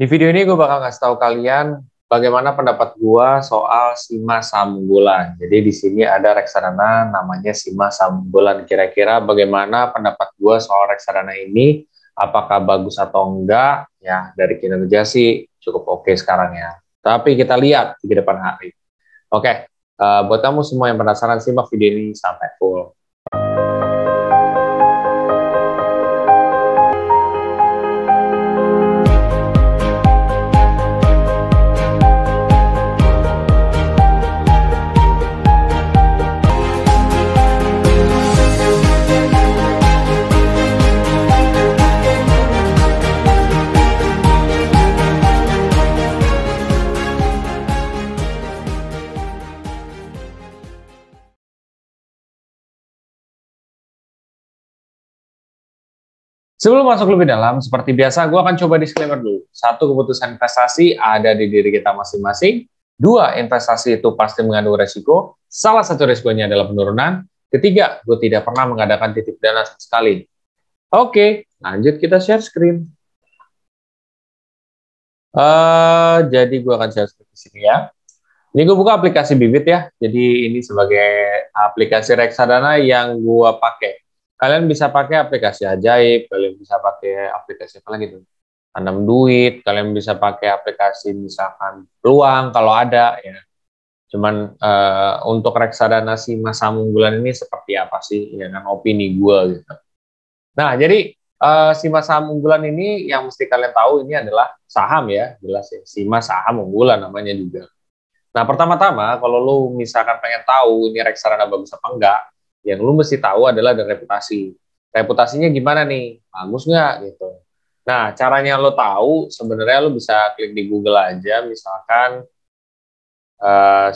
Di video ini gue bakal ngasih tahu kalian bagaimana pendapat gue soal Sima Sambulan. Jadi di sini ada reksadana namanya Sima Sambulan. Kira-kira bagaimana pendapat gue soal reksadana ini? Apakah bagus atau enggak? Ya, dari kinerja sih cukup oke sekarang ya. Tapi kita lihat di depan hari. Oke, buat kamu semua yang penasaran, simak video ini sampai full. Sebelum masuk lebih dalam, seperti biasa, gue akan coba disclaimer dulu. Satu, keputusan investasi ada di diri kita masing-masing. Dua, investasi itu pasti mengandung resiko. Salah satu resikonya adalah penurunan. Ketiga, gue tidak pernah mengadakan titip dana sama sekali. Oke, lanjut kita share screen. Jadi gue akan share screen di sini ya. Ini gue buka aplikasi Bibit ya. Jadi ini sebagai aplikasi reksadana yang gue pakai. Kalian bisa pakai aplikasi Ajaib, kalian bisa pakai aplikasi apa lagi tuh? Tanam Duit, kalian bisa pakai aplikasi misalkan Peluang kalau ada ya. Cuman untuk reksadana Sima Sambulan ini seperti apa sih? Ya kan opini gue gitu. Nah, jadi Sima Sambulan ini yang mesti kalian tahu ini adalah saham ya, jelas ya. Sima Saham Unggulan namanya juga. Nah, pertama-tama kalau lu misalkan pengen tahu ini reksadana bagus apa enggak, yang lu mesti tahu adalah dari reputasi. Reputasinya gimana nih? Bagus nggak gitu. Nah, caranya lo tahu sebenarnya lo bisa klik di Google aja, misalkan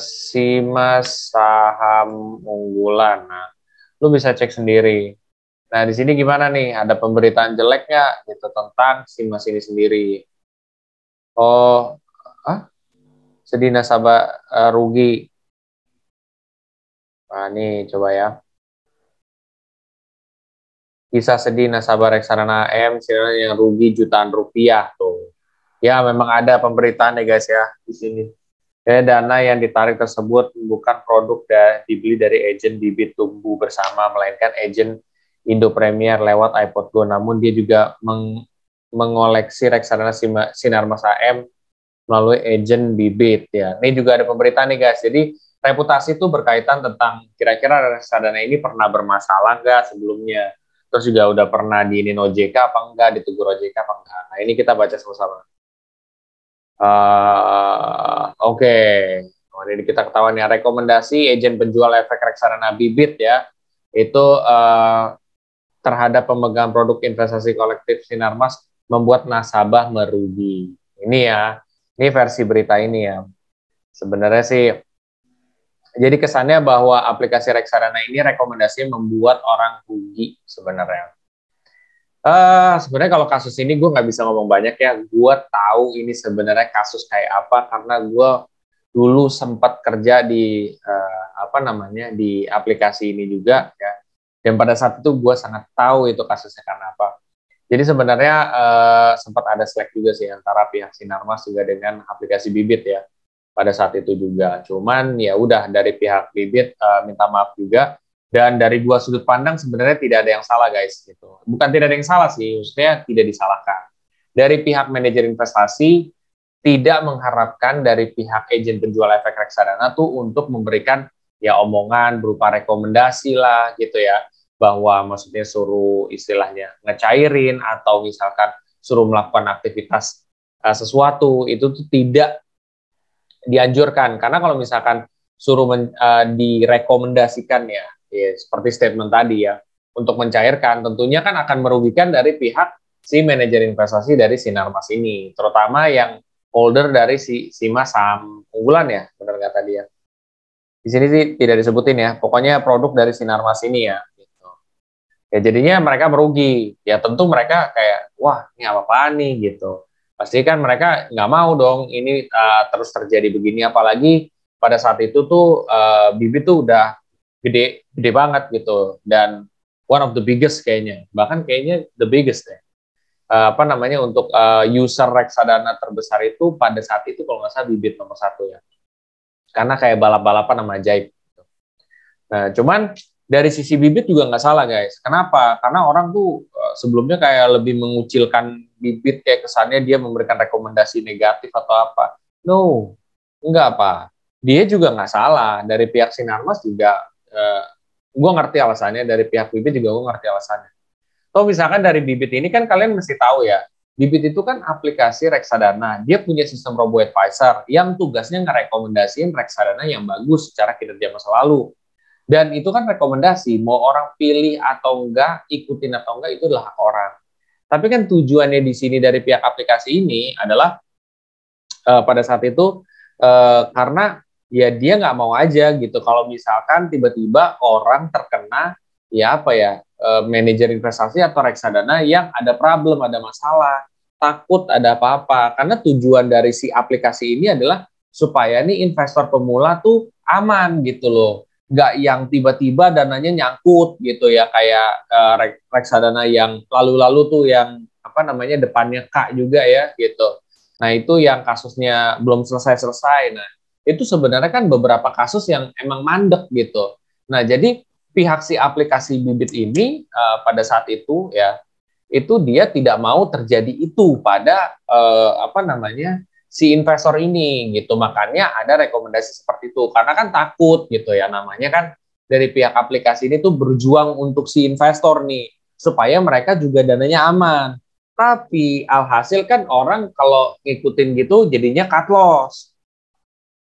Sima Saham Unggulan. Nah, lo bisa cek sendiri. Nah, di sini gimana nih? Ada pemberitaan jelek nggak gitu tentang Sima ini sendiri? Oh, sedih nasabah rugi. Nah, ini coba ya. Kisah sedih nasabah reksadana AM yang rugi jutaan rupiah tuh. Ya, memang ada pemberitaan ya guys ya di sini. Dana yang ditarik tersebut bukan produk dibeli dari agen Bibit Tumbuh Bersama, melainkan agen Indo Premier lewat iPod Go. Namun dia juga mengoleksi reksadana Sinarmas AM melalui agen Bibit ya. Ini juga ada pemberitaan nih guys. Jadi reputasi itu berkaitan tentang kira-kira reksadana ini pernah bermasalah nggak sebelumnya. Terus juga udah pernah diinin OJK apa enggak, ditegur OJK apa enggak. Nah, ini kita baca sama-sama. Oke. Oh, ini kita ketahuan ya, rekomendasi agen penjual efek reksadana Bibit ya, itu terhadap pemegang produk investasi kolektif Sinarmas membuat nasabah merugi. Ini ya, ini versi berita ini ya. Sebenarnya sih, jadi kesannya bahwa aplikasi reksadana ini rekomendasinya membuat orang rugi sebenarnya. Sebenarnya kalau kasus ini gue nggak bisa ngomong banyak ya. Gue tahu ini sebenarnya kasus kayak apa karena gue dulu sempat kerja di di aplikasi ini juga ya. Dan pada saat itu gue sangat tahu itu kasusnya karena apa. Jadi sebenarnya sempat ada slack juga sih antara pihak Sinarmas juga dengan aplikasi Bibit ya pada saat itu juga. Cuman ya udah dari pihak Bibit minta maaf juga. Dan dari dua sudut pandang sebenarnya tidak ada yang salah guys gitu. Bukan tidak ada yang salah sih, maksudnya tidak disalahkan. Dari pihak manajer investasi tidak mengharapkan dari pihak agen penjual efek reksadana tuh untuk memberikan ya omongan berupa rekomendasi lah gitu ya, bahwa maksudnya suruh istilahnya ngecairin atau misalkan suruh melakukan aktivitas sesuatu itu tuh tidak dianjurkan, karena kalau misalkan suruh direkomendasikan ya seperti statement tadi ya, untuk mencairkan tentunya kan akan merugikan dari pihak si manajer investasi dari Sinarmas ini, terutama yang holder dari si Sima Saham Unggulan ya, benar nggak tadi ya? Di sini sih tidak disebutin ya, pokoknya produk dari Sinarmas ini ya. Gitu. Ya jadinya mereka merugi, ya tentu mereka kayak wah ini apa-apaan nih gitu. Pasti kan mereka nggak mau dong ini terus terjadi begini, apalagi pada saat itu tuh Bibit tuh udah gede banget gitu, dan one of the biggest kayaknya, bahkan kayaknya the biggest ya. apa namanya untuk user reksadana terbesar itu pada saat itu kalau nggak salah Bibit nomor satu ya, karena kayak balap-balapan sama ajaib. Nah, cuman dari sisi Bibit juga nggak salah guys. Kenapa? Karena orang tuh sebelumnya kayak lebih mengucilkan Bibit, kayak kesannya dia memberikan rekomendasi negatif atau apa. No, enggak apa. Dia juga nggak salah. Dari pihak Sinarmas juga, gue ngerti alasannya. Dari pihak Bibit juga gue ngerti alasannya. Atau misalkan dari Bibit ini kan kalian mesti tahu ya, Bibit itu kan aplikasi reksadana. Dia punya sistem robo-advisor yang tugasnya ngerekomendasiin reksadana yang bagus secara kinerja masa lalu. Dan itu kan rekomendasi, mau orang pilih atau enggak, ikutin atau enggak, itu adalah hak orang. Tapi kan tujuannya di sini dari pihak aplikasi ini adalah pada saat itu karena ya dia nggak mau aja gitu. Kalau misalkan tiba-tiba orang terkena ya apa ya, manajer investasi atau reksadana yang ada problem, ada masalah, takut ada apa-apa. Karena tujuan dari si aplikasi ini adalah supaya nih investor pemula tuh aman gitu loh, nggak yang tiba-tiba dananya nyangkut gitu ya, kayak reksadana yang lalu-lalu tuh yang apa namanya depannya K juga ya gitu. Nah itu yang kasusnya belum selesai-selesai. Nah itu sebenarnya kan beberapa kasus yang emang mandek gitu. Nah jadi pihak si aplikasi Bibit ini pada saat itu ya, itu dia tidak mau terjadi itu pada apa namanya si investor ini gitu. Makanya ada rekomendasi seperti itu, karena kan takut gitu ya, namanya kan dari pihak aplikasi ini tuh berjuang untuk si investor nih supaya mereka juga dananya aman. Tapi alhasil kan orang kalau ngikutin gitu jadinya cut loss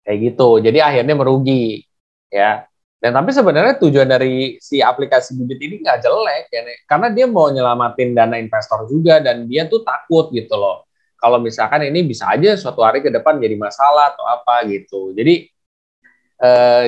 kayak gitu, jadi akhirnya merugi ya. Dan tapi sebenarnya tujuan dari si aplikasi Bibit ini nggak jelek ya, karena dia mau nyelamatin dana investor juga, dan dia tuh takut gitu loh, kalau misalkan ini bisa aja suatu hari ke depan jadi masalah atau apa gitu. Jadi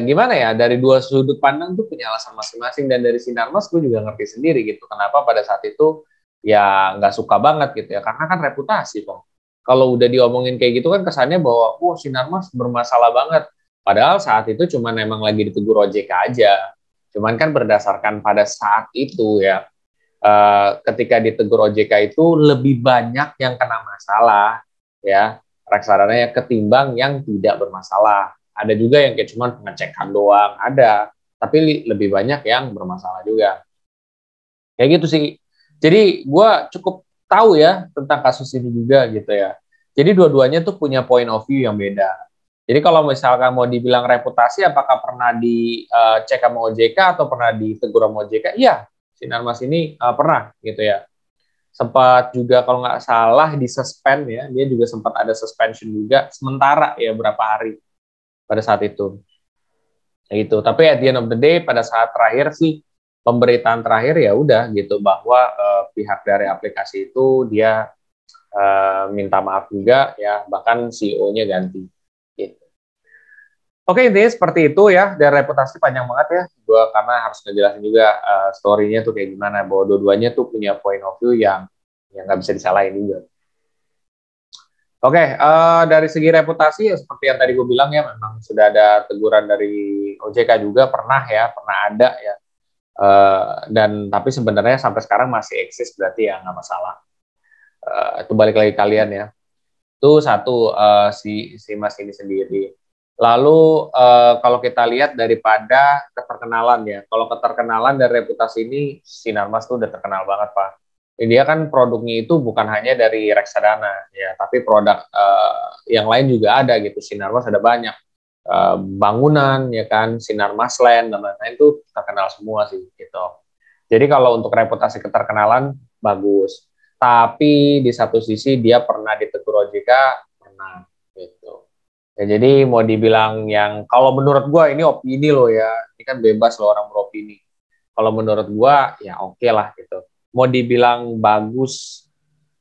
gimana ya, dari dua sudut pandang tuh punya alasan masing-masing, dan dari Sinarmas gue juga ngerti sendiri gitu kenapa pada saat itu ya nggak suka banget gitu ya, karena kan reputasi kok. Kalau udah diomongin kayak gitu kan kesannya bahwa Sinarmas bermasalah banget, padahal saat itu cuman emang lagi ditegur OJK aja. Cuman kan berdasarkan pada saat itu ya, ketika ditegur OJK itu lebih banyak yang kena masalah ya reksadana ketimbang yang tidak bermasalah. Ada juga yang kayak cuman pengecekan doang, ada, tapi lebih banyak yang bermasalah juga. Kayak gitu sih. Jadi gue cukup tahu ya tentang kasus ini juga gitu ya. Jadi dua-duanya tuh punya point of view yang beda. Jadi kalau misalkan mau dibilang reputasi, apakah pernah dicek sama OJK atau pernah ditegur sama OJK? Iya, Sinarmas ini pernah gitu ya. Sempat juga kalau nggak salah disuspend ya, dia juga sempat ada suspension juga sementara ya berapa hari pada saat itu. Gitu. Tapi at the end of the day, pada saat terakhir sih, pemberitaan terakhir ya udah gitu bahwa pihak dari aplikasi itu dia minta maaf juga ya, bahkan CEO-nya ganti. Gitu. Oke, intinya seperti itu ya. Dan reputasi panjang banget ya. Gue karena harus ngejelasin juga story-nya tuh kayak gimana, bahwa dua-duanya tuh punya point of view yang nggak bisa disalahin juga. Oke, dari segi reputasi ya seperti yang tadi gue bilang ya, memang sudah ada teguran dari OJK juga, pernah ada ya. Dan tapi sebenarnya sampai sekarang masih eksis, berarti ya nggak masalah. Itu balik lagi kalian ya. Itu satu si Mas ini sendiri. Lalu kalau kita lihat daripada keterkenalan ya, kalau keterkenalan dan reputasi ini, Sinarmas tuh udah terkenal banget Pak. Dia kan produknya itu bukan hanya dari reksadana ya, tapi produk yang lain juga ada gitu. Sinarmas ada banyak, bangunan ya kan, Sinarmas Land dan lain-lain itu terkenal semua sih gitu. Jadi kalau untuk reputasi keterkenalan bagus, tapi di satu sisi dia pernah ditegur OJK, pernah gitu. Ya, jadi mau dibilang yang, kalau menurut gue ini opini loh ya, ini kan bebas loh orang beropini. Kalau menurut gue ya oke lah gitu. Mau dibilang bagus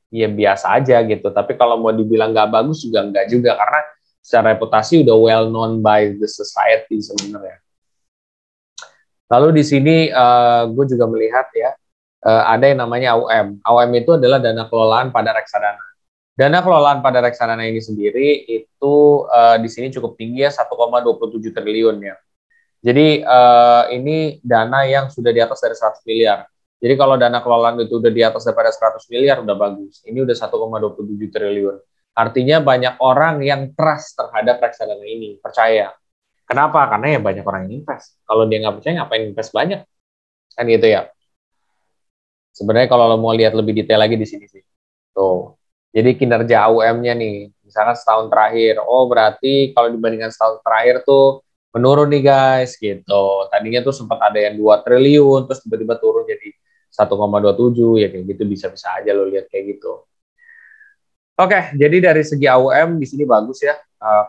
ya biasa aja gitu, tapi kalau mau dibilang nggak bagus juga nggak juga, karena secara reputasi udah well known by the society sebenarnya. Lalu di sini gue juga melihat ya, ada yang namanya AUM. AUM itu adalah dana kelolaan pada reksadana. Dana kelolaan pada reksadana ini sendiri itu di sini cukup tinggi ya, 1,27 triliun ya. Jadi ini dana yang sudah di atas dari 100 miliar. Jadi kalau dana kelolaan itu udah di atas daripada 100 miliar udah bagus. Ini udah 1,27 triliun. Artinya banyak orang yang trust terhadap reksadana ini, percaya. Kenapa? Karena ya banyak orang yang invest. Kalau dia nggak percaya, ngapain invest banyak? Kan gitu ya. Sebenarnya kalau lo mau lihat lebih detail lagi di sini sih. Tuh. Jadi kinerja AUM-nya nih, misalkan setahun terakhir. Oh, berarti kalau dibandingkan setahun terakhir tuh menurun nih guys, gitu. Tadinya tuh sempat ada yang 2 triliun, terus tiba-tiba turun jadi 1,27, ya kayak gitu bisa-bisa aja lo lihat kayak gitu. Oke, jadi dari segi AUM di sini bagus ya.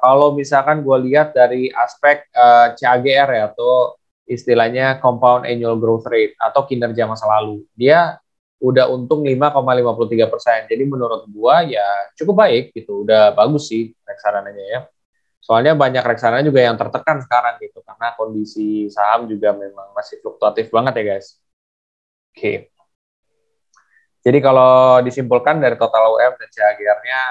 Kalau misalkan gue lihat dari aspek CAGR ya, atau istilahnya Compound Annual Growth Rate atau kinerja masa lalu, dia udah untung 5,53%. Jadi menurut gue ya cukup baik gitu, udah bagus sih reksadananya ya. Soalnya banyak reksadana juga yang tertekan sekarang gitu, karena kondisi saham juga memang masih fluktuatif banget ya guys. Oke. Jadi kalau disimpulkan dari total AUM dan CAGR-nya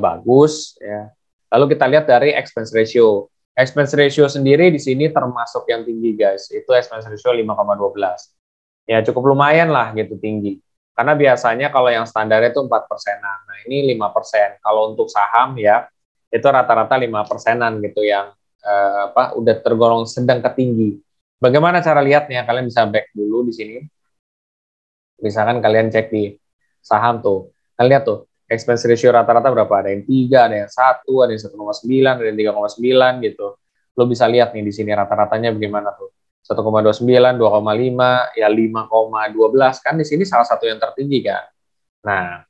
bagus ya. Lalu kita lihat dari expense ratio. Expense ratio sendiri di sini termasuk yang tinggi guys. Itu expense ratio 5,12. Ya cukup lumayan lah gitu tinggi. Karena biasanya kalau yang standar itu 4%-an. Nah, ini 5%. Kalau untuk saham ya itu rata-rata 5%-an gitu yang udah tergolong sedang ke tinggi. Bagaimana cara lihatnya? Kalian bisa back dulu di sini. Misalkan kalian cek di saham tuh, kalian lihat tuh, expense ratio rata-rata berapa? Ada yang 3, ada yang 1, ada yang 1,9, ada yang 3,9 gitu. Lo bisa lihat nih di sini rata-ratanya bagaimana tuh. 1,29, 2,5, ya 5,12 kan di sini salah satu yang tertinggi kan. Nah,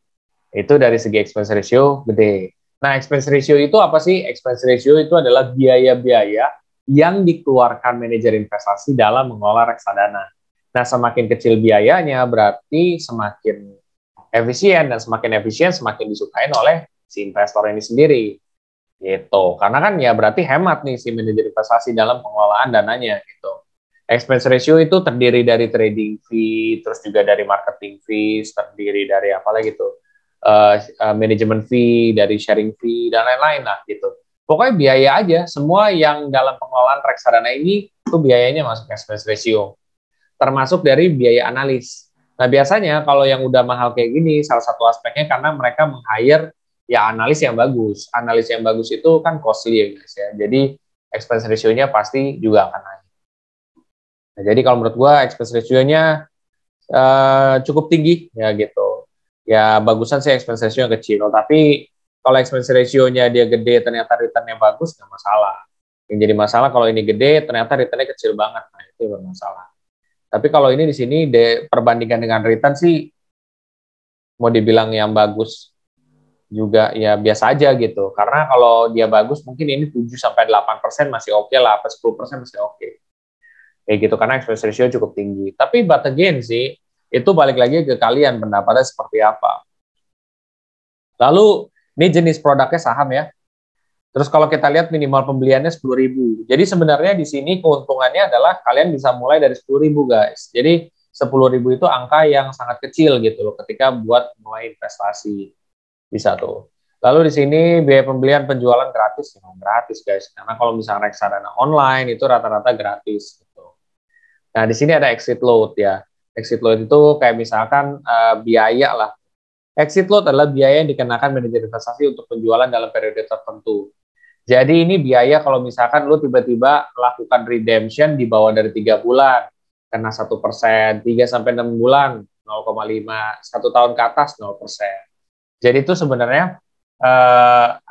itu dari segi expense ratio gede. Nah, expense ratio itu apa sih? Expense ratio itu adalah biaya-biaya yang dikeluarkan manajer investasi dalam mengelola reksadana. Nah, semakin kecil biayanya berarti semakin efisien, dan semakin efisien semakin disukain oleh si investor ini sendiri. Gitu. Karena kan ya berarti hemat nih si manajer investasi dalam pengelolaan dananya gitu. Expense ratio itu terdiri dari trading fee, terus juga dari marketing fees, terdiri dari apa lagi tuh? Manajemen fee, dari sharing fee dan lain-lain lah gitu. Pokoknya biaya aja, semua yang dalam pengelolaan reksadana ini itu biayanya masuk expense ratio, termasuk dari biaya analis. Nah, biasanya kalau yang udah mahal kayak gini, salah satu aspeknya karena mereka meng-hire ya analis yang bagus. Analis yang bagus itu kan costly ya guys ya. Jadi expense ratio-nya pasti juga akan naik. Nah, jadi kalau menurut gua expense ratio-nya cukup tinggi ya gitu. Ya bagusan sih expense ratio yang kecil, tapi kalau expense ratio-nya dia gede ternyata return-nya bagus nggak masalah. Yang jadi masalah kalau ini gede ternyata return-nya kecil banget. Nah, itu bermasalah. Tapi kalau ini di sini perbandingan dengan return sih mau dibilang yang bagus juga ya biasa aja gitu. Karena kalau dia bagus mungkin ini 7 sampai 8% masih oke lah, apa 10% masih oke. Kayak gitu karena expense ratio cukup tinggi. Tapi but again sih itu balik lagi ke kalian pendapatnya seperti apa. Lalu ini jenis produknya saham ya. Terus kalau kita lihat minimal pembeliannya 10.000. Jadi sebenarnya di sini keuntungannya adalah kalian bisa mulai dari 10.000 guys. Jadi 10.000 itu angka yang sangat kecil gitu loh ketika buat mulai investasi. Bisa tuh. Lalu di sini biaya pembelian penjualan gratis, ya gratis guys. Karena kalau misalnya reksadana online itu rata-rata gratis gitu. Nah, di sini ada exit load ya. Exit load itu kayak misalkan biaya lah. Exit load adalah biaya yang dikenakan manajer investasi untuk penjualan dalam periode tertentu. Jadi ini biaya kalau misalkan lu tiba-tiba melakukan redemption di bawah dari 3 bulan, kena 1%, 3 sampai 6 bulan 0,5, 1 tahun ke atas 0%. Jadi itu sebenarnya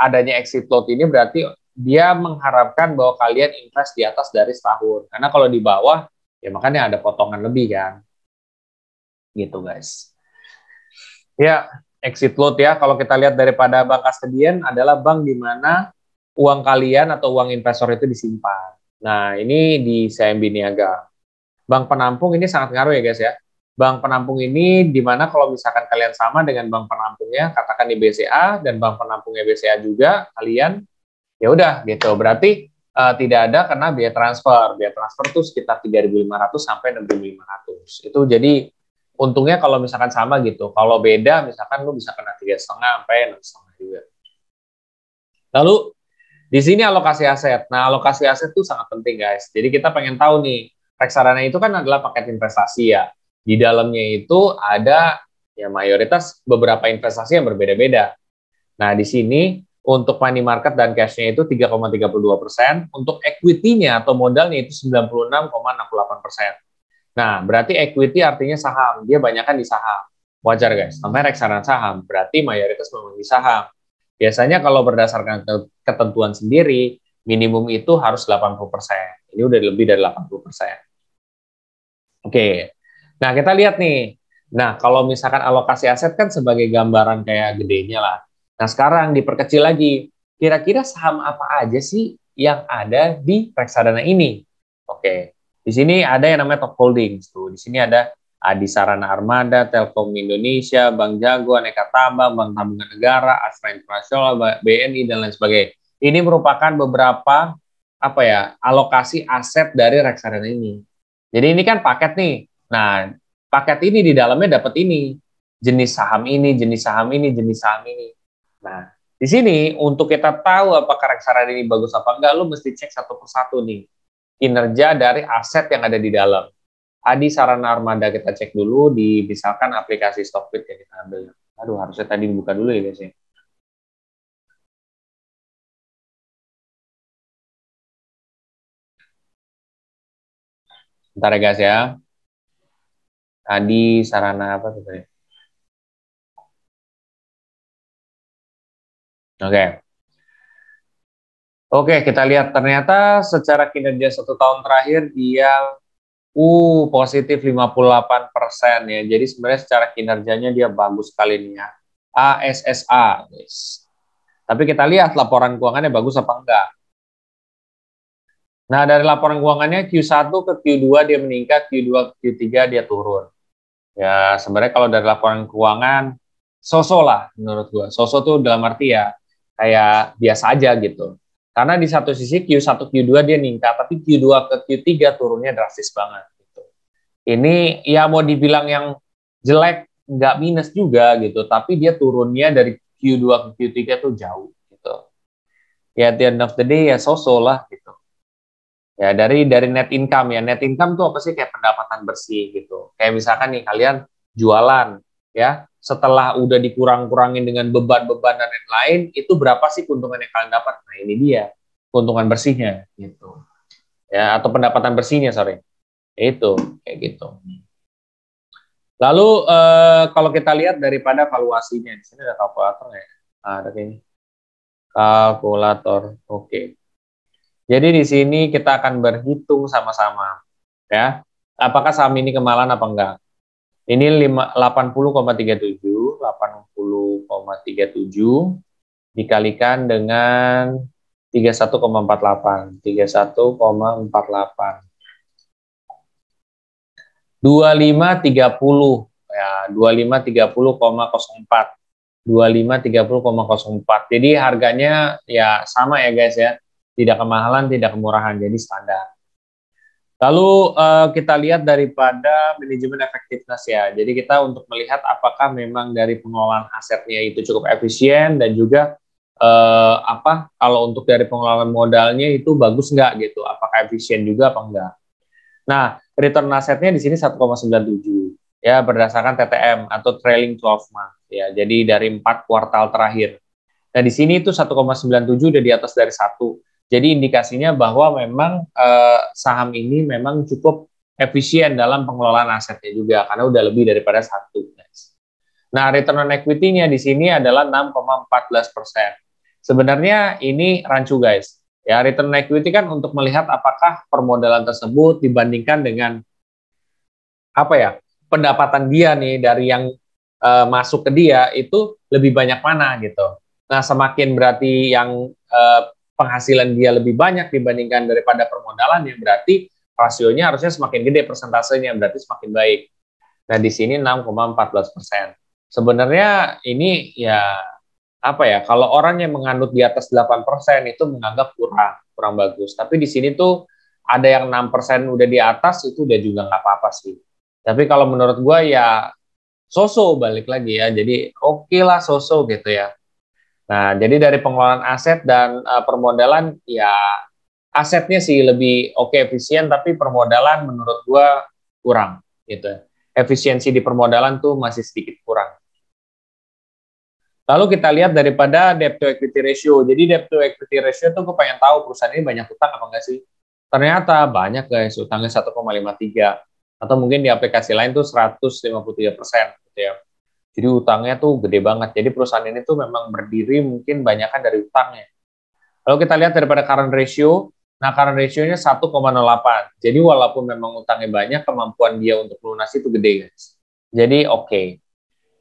adanya exit load ini berarti dia mengharapkan bahwa kalian invest di atas dari setahun. Karena kalau di bawah, ya makanya ada potongan lebih kan. Gitu guys. Ya, exit load ya, kalau kita lihat daripada bank custodian adalah bank di mana uang kalian atau uang investor itu disimpan. Nah, ini di CIMB Niaga. Bank penampung ini sangat ngaruh ya guys ya. Bank penampung ini di mana kalau misalkan kalian sama dengan bank penampungnya, katakan di BCA dan bank penampungnya BCA juga, kalian ya udah gitu. Berarti tidak ada karena biaya transfer. Biaya transfer itu sekitar 3.500 sampai 6.500. Itu jadi untungnya kalau misalkan sama gitu. Kalau beda misalkan lu bisa kena 3,5 sampai 6,5 juga. Lalu di sini alokasi aset. Nah, alokasi aset itu sangat penting guys. Jadi kita pengen tahu nih, reksadana itu kan adalah paket investasi ya. Di dalamnya itu ada ya mayoritas beberapa investasi yang berbeda-beda. Nah, di sini untuk money market dan cash-nya itu 3,32%, untuk equity-nya atau modalnya itu 96,68%. Nah, berarti equity artinya saham, dia banyakkan di saham. Wajar guys, namanya reksadana saham, berarti mayoritas memang di saham. Biasanya kalau berdasarkan ketentuan sendiri, minimum itu harus 80%. Ini udah lebih dari 80%. Oke, nah kita lihat nih. Nah, kalau misalkan alokasi aset kan sebagai gambaran kayak gedenya lah. Nah, sekarang diperkecil lagi. Kira-kira saham apa aja sih yang ada di reksadana ini? Oke, di sini ada yang namanya Top Holdings tuh. Di sini ada Adi Sarana Armada, Telkom Indonesia, Bank Jago, Aneka Tambang, Bank Tabungan Negara, Astra Internasional, BNI dan lain sebagainya. Ini merupakan beberapa apa ya alokasi aset dari reksadana ini. Jadi ini kan paket nih. Nah, paket ini di dalamnya dapat ini, jenis saham ini, jenis saham ini, jenis saham ini. Nah, di sini untuk kita tahu apakah reksadana ini bagus apa enggak, lu mesti cek satu persatu nih kinerja dari aset yang ada di dalam. Adi Sarana Armada kita cek dulu di misalkan aplikasi Stockbit yang kita ambil. Aduh, harusnya tadi dibuka dulu ya guys ya. Bentar ya guys ya. Adi Sarana apa tuh tadi? Oke. Oke, kita lihat ternyata secara kinerja 1 tahun terakhir dia positif 58% ya. Jadi sebenarnya secara kinerjanya dia bagus sekali nih ya. ASSA, guys. Tapi kita lihat laporan keuangannya bagus apa enggak. Nah, dari laporan keuangannya Q1 ke Q2 dia meningkat, Q2 ke Q3 dia turun. Ya, sebenarnya kalau dari laporan keuangan so-so lah menurut gua. So-so tuh dalam arti ya kayak biasa aja gitu. Karena di satu sisi Q1 Q2 dia meningkat, tapi Q2 ke Q3 turunnya drastis banget gitu. Ini ya mau dibilang yang jelek nggak minus juga gitu, tapi dia turunnya dari Q2 ke Q3 tuh jauh gitu. Ya at the end of the day ya so-so lah gitu. Ya dari net income ya. Net income tuh apa sih kayak pendapatan bersih gitu. Kayak misalkan nih kalian jualan ya, setelah udah dikurang-kurangin dengan beban-beban dan lain-lain, itu berapa sih keuntungan yang kalian dapat? Nah, ini dia keuntungan bersihnya gitu. Ya, atau pendapatan bersihnya, sorry. Itu kayak gitu. Lalu kalau kita lihat daripada valuasinya, di sini ada kalkulator ya. Ada kayaknya. Kalkulator. Oke. Jadi di sini kita akan berhitung sama-sama ya. Apakah saham ini kemahalan apa enggak? Ini 80,37, 80,37 dikalikan dengan 31,48, 31,48. 2530 ya, 2530,04. 2530,04. Jadi harganya ya sama ya guys ya. Tidak kemahalan, tidak kemurahan, jadi standar. Lalu kita lihat daripada manajemen efektivitas ya. Jadi kita untuk melihat apakah memang dari pengelolaan asetnya itu cukup efisien dan juga kalau untuk dari pengelolaan modalnya itu bagus nggak gitu. Apakah efisien juga apa enggak. Nah, return asetnya di sini 1,97 ya berdasarkan TTM atau trailing 12 month ya. Jadi dari 4 kuartal terakhir. Nah, di sini itu 1,97 udah di atas dari 1. Jadi indikasinya bahwa memang saham ini memang cukup efisien dalam pengelolaan asetnya juga karena udah lebih daripada 1, guys. Nah, return on equity-nya di sini adalah 6,14%. Sebenarnya ini rancu, guys. Ya, return on equity kan untuk melihat apakah permodalan tersebut dibandingkan dengan apa ya pendapatan dia nih dari yang masuk ke dia itu lebih banyak mana gitu. Nah, semakin berarti yang penghasilan dia lebih banyak dibandingkan daripada permodalan yang berarti rasionya harusnya semakin gede persentasenya, berarti semakin baik. Nah, di sini 6,14%. Sebenarnya ini ya apa ya, kalau orang yang menganut di atas 8% itu menganggap kurang bagus. Tapi di sini tuh ada yang 6% udah di atas itu udah juga nggak apa-apa sih. Tapi kalau menurut gue ya so-so balik lagi ya. Jadi oke lah so-so gitu ya. Nah, jadi dari pengelolaan aset dan permodalan ya asetnya sih lebih oke efisien tapi permodalan menurut gua kurang gitu. efisiensi di permodalan tuh masih sedikit kurang. Lalu kita lihat daripada debt to equity ratio. Jadi debt to equity ratio tuh gue pengen tahu perusahaan ini banyak utang apa enggak sih? Ternyata banyak guys, utangnya 1,53. Atau mungkin di aplikasi lain tuh 153% gitu ya. Jadi utangnya tuh gede banget. Jadi perusahaan ini tuh memang berdiri mungkin banyakkan dari utangnya. Lalu kita lihat daripada current ratio. Nah, current ratio-nya 1,08. Jadi walaupun memang utangnya banyak, kemampuan dia untuk melunasi itu gede guys. Jadi oke.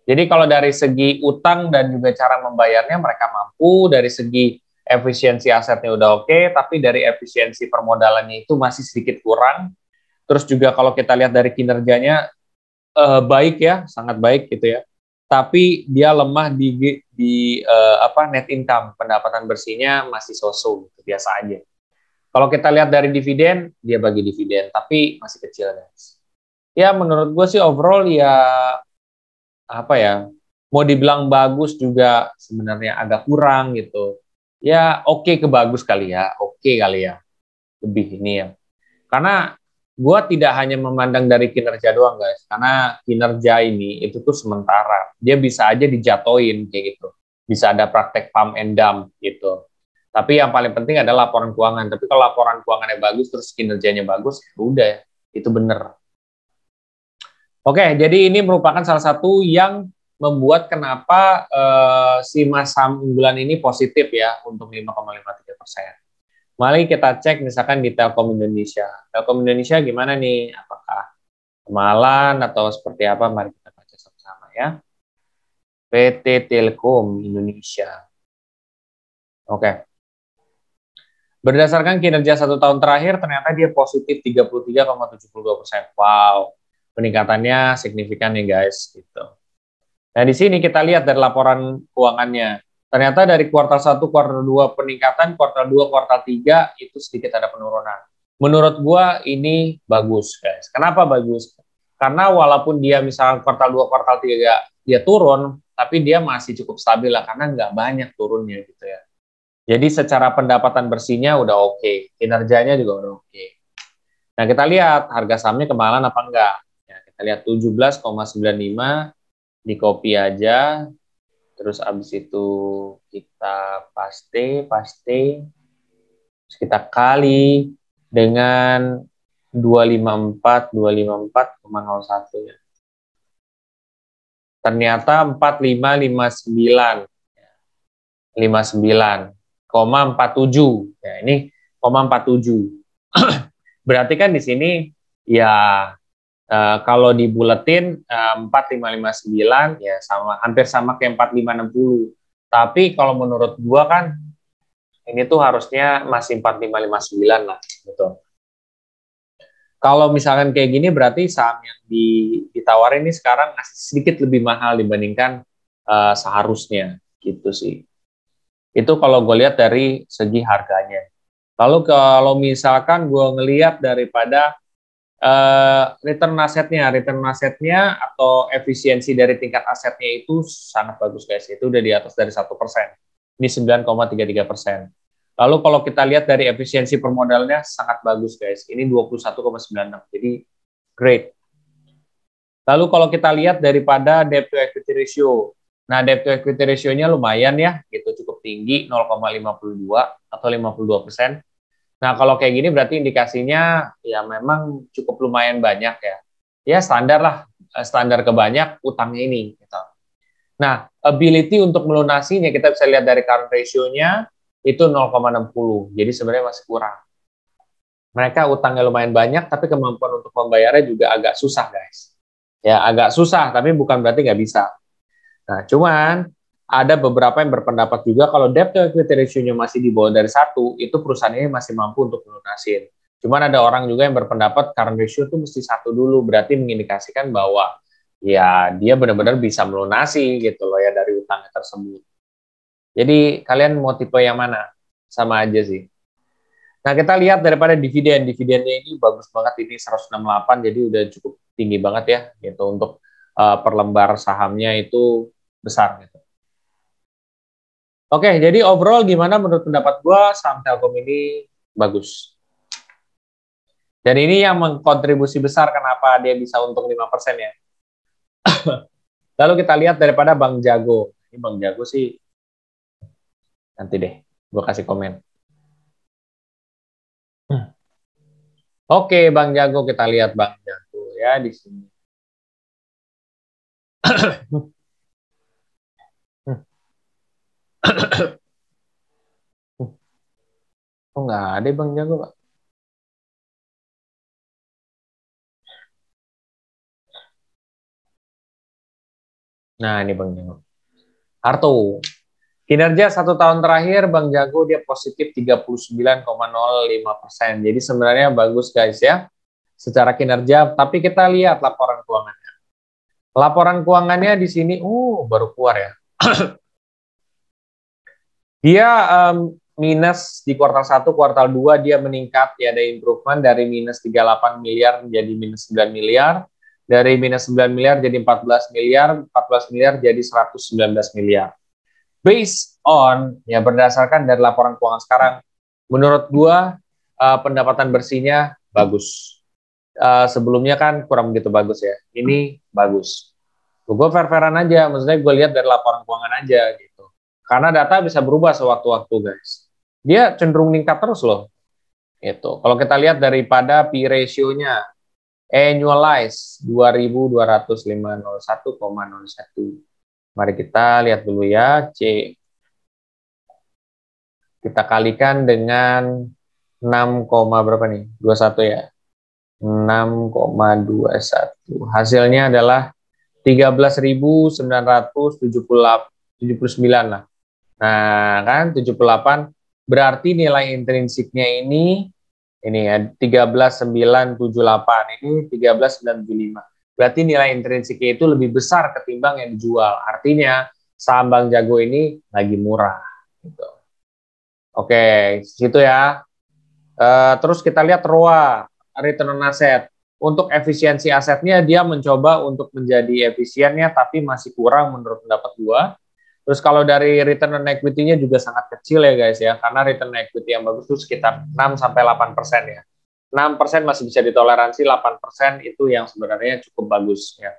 Jadi kalau dari segi utang dan juga cara membayarnya mereka mampu, dari segi efisiensi asetnya udah oke, tapi dari efisiensi permodalannya itu masih sedikit kurang. Terus juga kalau kita lihat dari kinerjanya baik ya, sangat baik gitu ya. Tapi dia lemah di net income, pendapatan bersihnya masih so-so, gitu, biasa aja. Kalau kita lihat dari dividen, dia bagi dividen, tapi masih kecil guys. Ya menurut gue sih overall ya apa ya, mau dibilang bagus juga sebenarnya agak kurang gitu. Ya oke ke bagus kali ya, oke kali ya, lebih ini ya. Karena gue tidak hanya memandang dari kinerja doang guys, karena kinerja ini itu tuh sementara. Dia bisa aja dijatoin kayak gitu. Bisa ada praktek pump and dump gitu. Tapi yang paling penting adalah laporan keuangan. Tapi kalau laporan keuangannya bagus, terus kinerjanya bagus, ya udah, itu bener. Oke, jadi ini merupakan salah satu yang membuat kenapa si saham unggulan ini positif ya untuk 5,53%. Mari kita cek misalkan di Telkom Indonesia. Telkom Indonesia gimana nih? Apakah kemahalan atau seperti apa? Mari kita baca sama-sama ya. PT Telkom Indonesia. Oke. Berdasarkan kinerja 1 tahun terakhir, ternyata dia positif 33,72%. Wow, peningkatannya signifikan nih guys. Gitu. Nah di sini kita lihat dari laporan keuangannya. Ternyata dari kuartal 1, kuartal 2 peningkatan, kuartal 2, kuartal 3 itu sedikit ada penurunan. Menurut gua ini bagus guys. Kenapa bagus? Karena walaupun dia misalnya kuartal 2, kuartal 3 dia turun, tapi dia masih cukup stabil lah karena nggak banyak turunnya gitu ya. Jadi secara pendapatan bersihnya udah oke, kinerjanya juga udah oke. Nah kita lihat harga sahamnya kemahalan apa enggak. Ya, kita lihat 17,95 di copy aja. Terus abis itu kita paste, terus kita kali dengan 254,01 ya. Ternyata 4559,47 ya, ini 0,47. Berarti kan di sini ya kalau dibuletin 4559 ya sama, hampir sama kayak 4560. Tapi kalau menurut gua kan ini tuh harusnya masih 4559 lah gitu. Kalau misalkan kayak gini berarti saham yang ditawarin ini sekarang masih sedikit lebih mahal dibandingkan seharusnya gitu sih. Itu kalau gue lihat dari segi harganya. Lalu kalau misalkan gue ngelihat daripada return asetnya atau efisiensi dari tingkat asetnya itu sangat bagus guys. Itu udah di atas dari 1%. Ini 9,33%. Lalu kalau kita lihat dari efisiensi permodalannya sangat bagus guys. Ini 21,96. Jadi great. Lalu kalau kita lihat daripada debt to equity ratio. Nah, debt to equity ratio-nya lumayan ya, gitu cukup tinggi 0,52 atau 52%. Nah, kalau kayak gini berarti indikasinya ya memang cukup lumayan banyak ya. Ya standar lah, standar kebanyak utangnya ini. Gitu. Nah, ability untuk melunasinya kita bisa lihat dari current ratio-nya itu 0,60. Jadi sebenarnya masih kurang. Mereka utangnya lumayan banyak, tapi kemampuan untuk membayarnya juga agak susah guys. Ya agak susah, tapi bukan berarti nggak bisa. Nah, cuman ada beberapa yang berpendapat juga kalau debt to equity ratio-nya masih di bawah dari 1, itu perusahaan ini masih mampu untuk melunasin. Cuman ada orang juga yang berpendapat current ratio itu mesti 1 dulu, berarti mengindikasikan bahwa ya dia benar-benar bisa melunasi gitu loh ya dari utangnya tersebut. Jadi kalian mau tipe yang mana? Sama aja sih. Nah, kita lihat daripada dividen. Dividennya ini bagus banget, ini 168, jadi udah cukup tinggi banget ya gitu untuk per lembar sahamnya itu besar gitu. Oke, jadi overall gimana menurut pendapat gua saham Telkom ini bagus. Dan ini yang mengkontribusi besar kenapa dia bisa untung 5% ya. Lalu kita lihat daripada Bang Jago. Ini Bang Jago sih, nanti deh, gue kasih komen. Oke, Bang Jago, kita lihat Bang Jago ya di sini. Oh, nggak ada Bang Jago, Pak. Nah, ini Bang Jago. Harto. Kinerja 1 tahun terakhir Bang Jago dia positif 39,05%. Jadi sebenarnya bagus guys ya secara kinerja. Tapi kita lihat laporan keuangannya. Laporan keuangannya di sini, baru keluar ya. Dia minus di kuartal 1, kuartal 2 dia meningkat, ya ada improvement dari minus 38 miliar menjadi minus 9 miliar. Dari minus 9 miliar jadi 14 miliar, 14 miliar jadi 119 miliar. Based on, ya berdasarkan dari laporan keuangan sekarang, menurut gua pendapatan bersihnya bagus. Sebelumnya kan kurang begitu bagus ya. Ini bagus. Gue fair-fairan aja, maksudnya gue lihat dari laporan keuangan aja gitu. Karena data bisa berubah sewaktu-waktu guys. Dia cenderung meningkat terus loh. Gitu. Kalau kita lihat daripada P ratio-nya, annualize 2205.01,01. Mari kita lihat dulu ya, C. Kita kalikan dengan 6, berapa nih? 21 ya. 6,21. Hasilnya adalah 13.979 lah. Nah, kan 78 berarti nilai intrinsiknya ini ya 13.978, ini 13.975. Berarti nilai intrinsiknya itu lebih besar ketimbang yang dijual. Artinya saham Bang Jago ini lagi murah gitu. Oke, situ ya. Terus kita lihat ROA, return on asset. Untuk efisiensi asetnya dia mencoba untuk menjadi efisiennya tapi masih kurang menurut pendapat gua. Terus kalau dari return on equity-nya juga sangat kecil ya guys ya, karena return on equity yang bagus itu sekitar 6-8% ya. 6% masih bisa ditoleransi, 8% itu yang sebenarnya cukup bagus ya.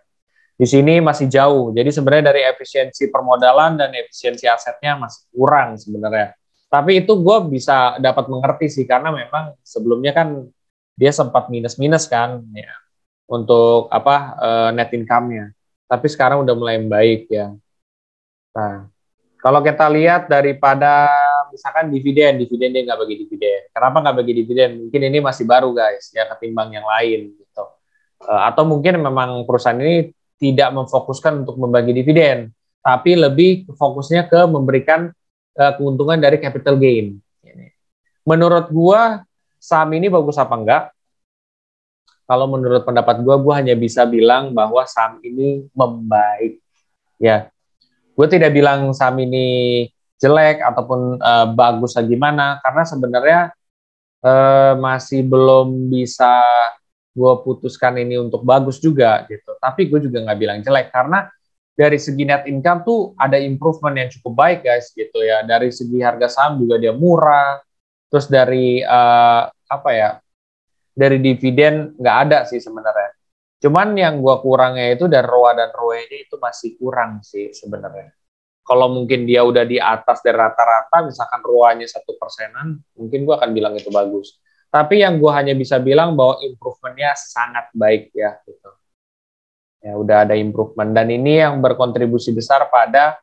Di sini masih jauh. Jadi sebenarnya dari efisiensi permodalan dan efisiensi asetnya masih kurang sebenarnya. Tapi itu gue bisa dapat mengerti sih, karena memang sebelumnya kan dia sempat minus-minus kan ya untuk net income-nya. Tapi sekarang udah mulai baik ya. Nah, kalau kita lihat daripada misalkan dividen dia nggak bagi dividen. Kenapa nggak bagi dividen? Mungkin ini masih baru guys ya ketimbang yang lain gitu. Atau mungkin memang perusahaan ini tidak memfokuskan untuk membagi dividen, tapi lebih fokusnya ke memberikan keuntungan dari capital gain. Menurut gua saham ini bagus apa enggak? Kalau menurut pendapat gua hanya bisa bilang bahwa saham ini membaik. Ya, gue tidak bilang saham ini jelek ataupun bagus atau gimana, karena sebenarnya masih belum bisa gue putuskan ini untuk bagus juga gitu. Tapi gue juga nggak bilang jelek, karena dari segi net income tuh ada improvement yang cukup baik guys gitu ya. Dari segi harga saham juga dia murah. Terus dari dari dividen nggak ada sih sebenarnya. Cuman yang gue kurangnya itu dari ROA dan ROE-nya itu masih kurang sih sebenarnya. Kalau mungkin dia udah di atas dari rata-rata, misalkan ROA-nya 1%-an, mungkin gue akan bilang itu bagus. Tapi yang gue hanya bisa bilang bahwa improvementnya sangat baik ya gitu. Ya udah ada improvement, dan ini yang berkontribusi besar pada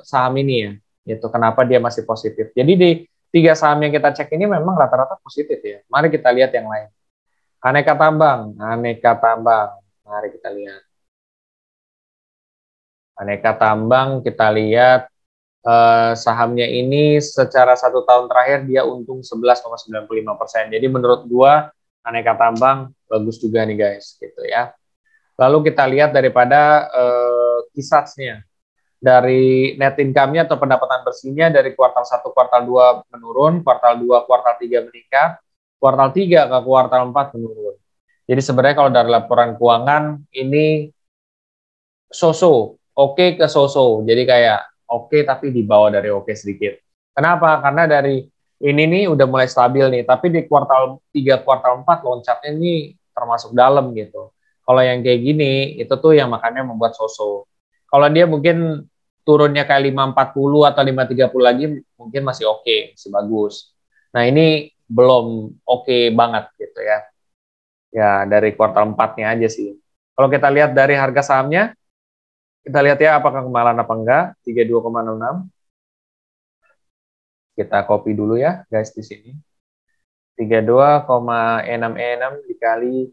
saham ini ya. Gitu. Kenapa dia masih positif? Jadi di 3 saham yang kita cek ini memang rata-rata positif ya. Mari kita lihat yang lain. Aneka Tambang. Mari kita lihat. Aneka Tambang, kita lihat sahamnya ini secara 1 tahun terakhir dia untung 11,95%. Jadi menurut gua Aneka Tambang bagus juga nih guys, gitu ya. Lalu kita lihat daripada kisahnya. Dari net income-nya atau pendapatan bersihnya dari kuartal 1, kuartal 2 menurun, kuartal 2, kuartal 3 meningkat, kuartal 3 ke kuartal 4 menurun. Jadi sebenarnya kalau dari laporan keuangan ini so-so, oke ke so-so. Jadi kayak oke tapi di bawah dari oke sedikit. Kenapa? Karena dari ini nih udah mulai stabil nih, tapi di kuartal 3, kuartal 4 loncatnya ini termasuk dalam gitu. Kalau yang kayak gini, itu tuh yang makanya membuat so-so. Kalau dia mungkin turunnya kayak 540 atau 530 lagi, mungkin masih oke, masih bagus. Nah ini belum oke banget gitu ya. Ya dari kuartal 4-nya aja sih. Kalau kita lihat dari harga sahamnya, kita lihat ya apakah kemahalan apa enggak, 32,66. Kita copy dulu ya guys di sini. 32,66 dikali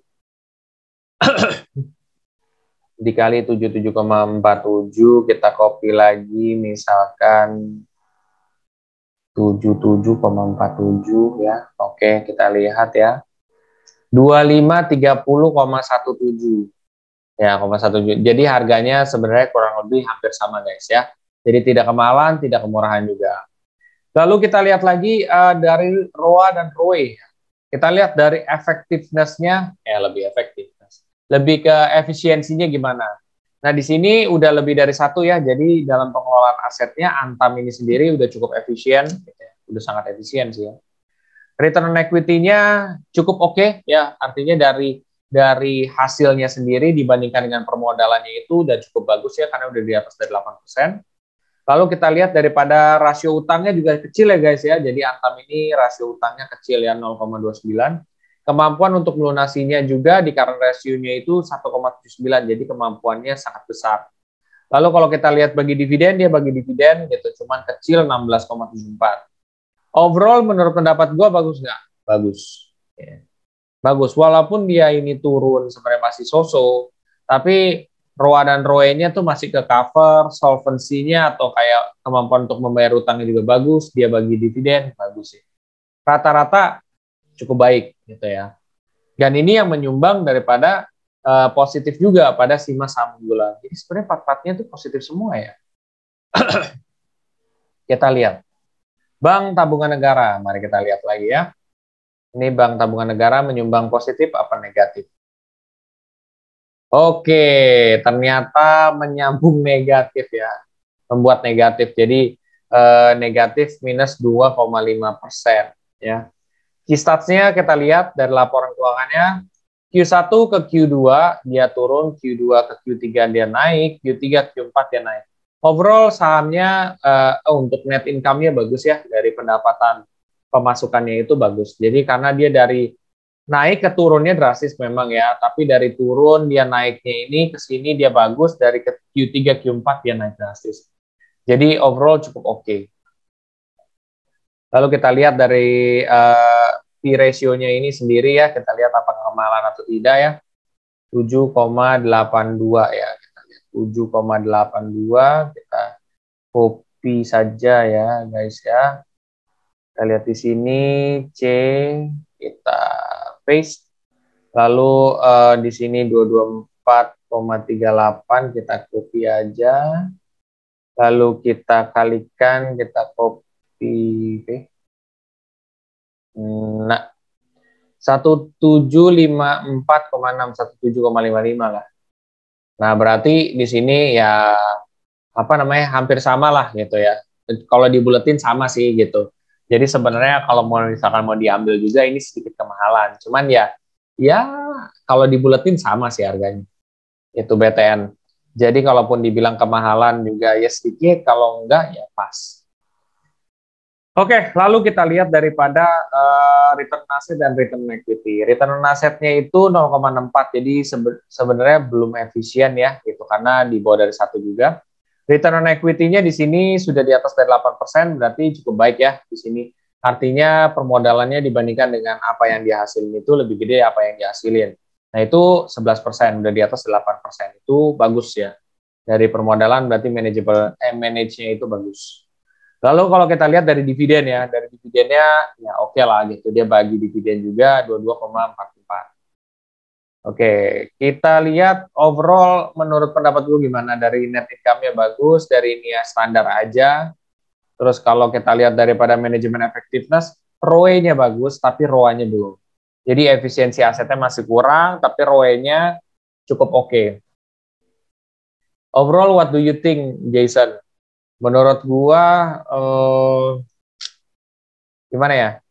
77,47, kita copy lagi misalkan 77,47 ya. Oke, kita lihat ya. 2530,17 ya, 0,17. Jadi harganya sebenarnya kurang lebih hampir sama guys ya. Jadi tidak kemahalan, tidak kemurahan juga. Lalu kita lihat lagi dari ROA dan ROE. Kita lihat dari effectiveness-nya, lebih efektif. Lebih ke efisiensinya gimana. Nah, di sini udah lebih dari satu ya, jadi dalam pengelolaan asetnya, Antam ini sendiri udah cukup efisien, udah sangat efisien sih ya. Return on equity-nya cukup oke ya, artinya dari hasilnya sendiri dibandingkan dengan permodalannya itu udah cukup bagus ya, karena udah di atas dari 8%. Lalu kita lihat daripada rasio utangnya juga kecil ya guys ya, jadi Antam ini rasio utangnya kecil ya, 0,29. Kemampuan untuk melunasinya juga di current ratio-nya itu 1,79, jadi kemampuannya sangat besar. Lalu kalau kita lihat bagi dividen, dia bagi dividen gitu, cuman kecil 16,74. Overall menurut pendapat gue bagus nggak? Bagus. Ya. Bagus, walaupun dia ini turun sebenarnya masih so-so, tapi ROA dan ROE-nya tuh masih ke cover, solvency-nya atau kayak kemampuan untuk membayar utangnya juga bagus, dia bagi dividen, bagus sih. Rata-rata cukup baik gitu ya. Dan ini yang menyumbang daripada positif juga pada Sima saham unggulan. Jadi sebenarnya part-partnya itu positif semua ya. Kita lihat. Bank Tabungan Negara, mari kita lihat lagi ya. Ini Bank Tabungan Negara menyumbang positif apa negatif? Oke, ternyata menyambung negatif ya. Membuat negatif. Jadi negatif minus 2,5% ya. Key stats-nya kita lihat dari laporan keuangannya, Q1 ke Q2 dia turun, Q2 ke Q3 dia naik, Q3 ke Q4 dia naik. Overall sahamnya untuk net income-nya bagus ya, dari pendapatan pemasukannya itu bagus. Jadi karena dia dari naik ke turunnya drastis memang ya, tapi dari turun dia naiknya ini ke sini dia bagus, dari ke Q3 Q4 dia naik drastis. Jadi overall cukup oke. Lalu kita lihat dari P ratio-nya ini sendiri ya, kita lihat apakah kemahalan atau tidak ya. 7,82 ya, kita lihat 7,82, kita copy saja ya guys ya. Kita lihat di sini C, kita paste. Lalu di sini 224,38 kita copy aja. Lalu kita kalikan, kita copy. Nah, 1754,6, 17,55 lah. Nah, berarti di sini ya apa namanya hampir sama lah gitu ya. Kalau dibuletin sama sih gitu. Jadi sebenarnya kalau mau misalkan mau diambil juga ini sedikit kemahalan. Cuman ya kalau dibuletin sama sih harganya. Itu BTN. Jadi kalaupun dibilang kemahalan juga ya sedikit, kalau enggak ya pas. Oke, lalu kita lihat daripada return aset dan return equity. Return asetnya itu 0,64, jadi sebenarnya belum efisien ya, gitu karena di bawah dari 1 juga. Return on equity-nya di sini sudah di atas dari 8%, berarti cukup baik ya di sini. Artinya permodalannya dibandingkan dengan apa yang dihasilin itu lebih gede apa yang dihasilin. Nah itu 11%, udah di atas 8%, itu bagus ya. Dari permodalan berarti manage-nya itu bagus. Lalu kalau kita lihat dari dividen ya, dari dividennya ya oke lah gitu, dia bagi dividen juga 22,44. Oke, kita lihat overall menurut pendapat gue gimana, dari net income-nya bagus, dari ini ya standar aja. Terus kalau kita lihat daripada manajemen effectiveness, ROE-nya bagus, tapi ROA-nya belum. Jadi efisiensi asetnya masih kurang, tapi ROE-nya cukup oke. Overall, what do you think, Jason? Menurut gua gimana ya?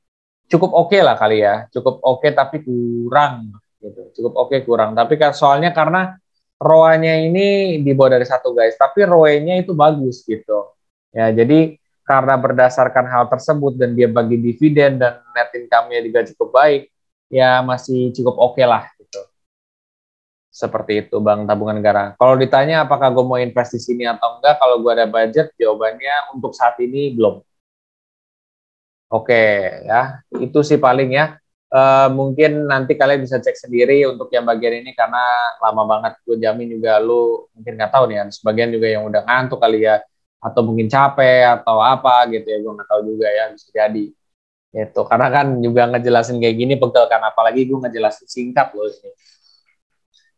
Cukup oke lah kali ya, cukup oke tapi kurang gitu. Cukup oke kurang. Tapi kan soalnya karena ROA-nya ini di bawah dari 1 guys, tapi ROE-nya itu bagus gitu. Ya, jadi karena berdasarkan hal tersebut dan dia bagi dividen dan net income-nya juga cukup baik, ya masih cukup oke lah gitu. Seperti itu Bang tabungan negara. Kalau ditanya apakah gue mau invest di sini atau enggak, kalau gue ada budget, jawabannya untuk saat ini belum. Oke ya, itu sih paling ya. Mungkin nanti kalian bisa cek sendiri untuk yang bagian ini karena lama banget. Gue jamin juga lu mungkin nggak tahu nih, sebagian juga yang udah ngantuk kali ya, atau mungkin capek atau apa gitu ya, gue nggak tahu juga ya, bisa jadi. Gitu. Karena kan juga ngejelasin kayak gini pegel kan, apalagi gue ngejelasin singkat loh ini.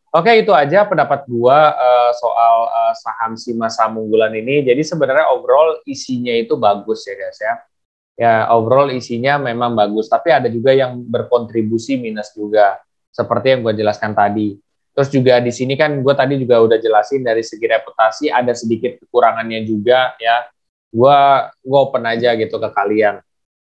Oke, itu aja pendapat gua soal saham Sima Saham Unggulan ini. Jadi sebenarnya overall isinya itu bagus ya guys ya. Ya, overall isinya memang bagus, tapi ada juga yang berkontribusi minus juga. Seperti yang gue jelaskan tadi. Terus juga di sini kan gue tadi juga udah jelasin dari segi reputasi ada sedikit kekurangannya juga ya. Gue open aja gitu ke kalian.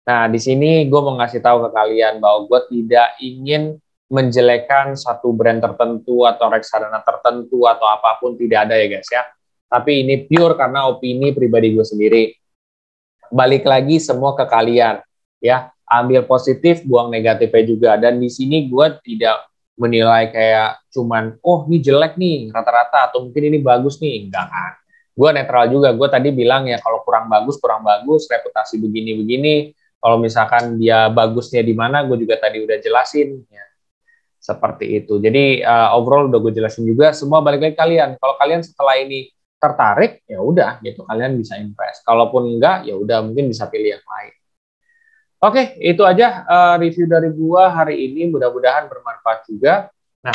Nah, di sini gue mau ngasih tahu ke kalian bahwa gue tidak ingin menjelekkan satu brand tertentu atau reksadana tertentu atau apapun, tidak ada ya guys ya. Tapi ini pure karena opini pribadi gue sendiri. Balik lagi semua ke kalian ya. Ambil positif, buang negatifnya juga. Dan di sini gue tidak menilai kayak cuman oh ini jelek nih rata-rata atau mungkin ini bagus nih, enggak kan. Gue netral juga. Gue tadi bilang ya kalau kurang bagus, reputasi begini-begini. Kalau misalkan dia bagusnya di mana, gue juga tadi udah jelasin ya. Seperti itu. Jadi overall udah gue jelasin juga. Semua balik lagi kalian. Kalau kalian setelah ini tertarik, ya udah gitu kalian bisa invest. Kalaupun enggak, ya udah mungkin bisa pilih yang lain. Oke, itu aja review dari gua hari ini. Mudah-mudahan bermanfaat juga. Nah,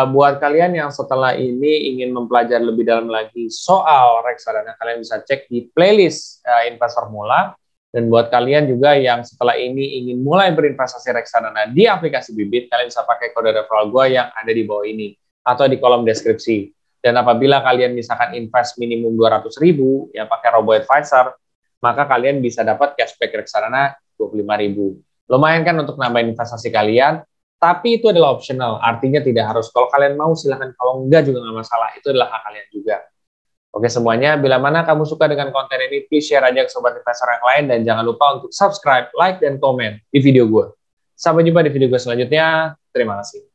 buat kalian yang setelah ini ingin mempelajari lebih dalam lagi soal reksadana, kalian bisa cek di playlist Investor Mula. Dan buat kalian juga yang setelah ini ingin mulai berinvestasi reksadana di aplikasi Bibit, kalian bisa pakai kode referral gue yang ada di bawah ini atau di kolom deskripsi. Dan apabila kalian misalkan invest minimum 200.000 yang pakai Robo Advisor, maka kalian bisa dapat cashback reksadana 25.000. Lumayan kan untuk nambahin investasi kalian, tapi itu adalah optional, artinya tidak harus. Kalau kalian mau silahkan, kalau enggak juga nggak masalah, itu adalah hak kalian juga. Oke semuanya, bila mana kamu suka dengan konten ini, please share aja ke sobat investor yang lain, dan jangan lupa untuk subscribe, like, dan komen di video gue. Sampai jumpa di video gue selanjutnya. Terima kasih.